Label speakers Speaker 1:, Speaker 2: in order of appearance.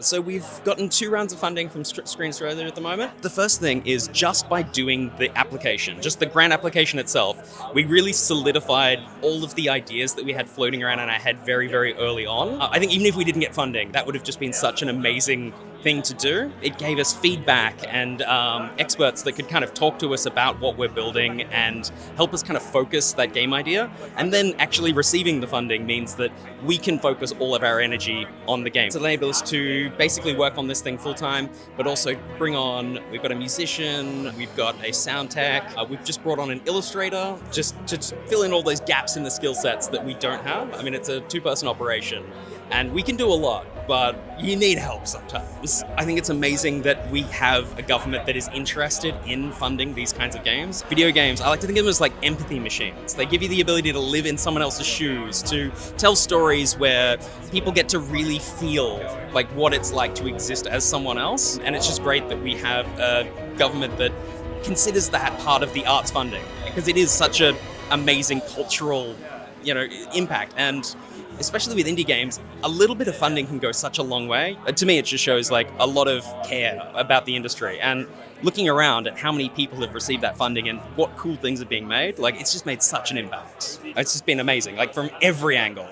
Speaker 1: So we've gotten 2 rounds of funding from Screen Australia at the moment. The first thing is just by doing the application, just the grant application itself, we really solidified all of the ideas that we had floating around in our head very, very early on. I think even if we didn't get funding, that would have just been such an amazing thing to do. It gave us feedback and experts that could kind of talk to us about what we're building and help us kind of focus that game idea. And then actually receiving the funding means that we can focus all of our energy on the game. It enables us to basically work on this thing full time, but also we've got a musician, we've got a sound tech, we've just brought on an illustrator just to fill in all those gaps in the skill sets that we don't have. I mean, it's a 2-person operation and we can do a lot, but you need help sometimes. I think it's amazing that we have a government that is interested in funding these kinds of games. Video games, I like to think of them as like empathy machines. They give you the ability to live in someone else's shoes, to tell stories where people get to really feel like what it's like to exist as someone else. And it's just great that we have a government that considers that part of the arts funding, because it is such an amazing cultural, impact. And especially with indie games, a little bit of funding can go such a long way. To me, it just shows like a lot of care about the industry. And looking around at how many people have received that funding and what cool things are being made, like it's just made such an impact. It's just been amazing, like from every angle.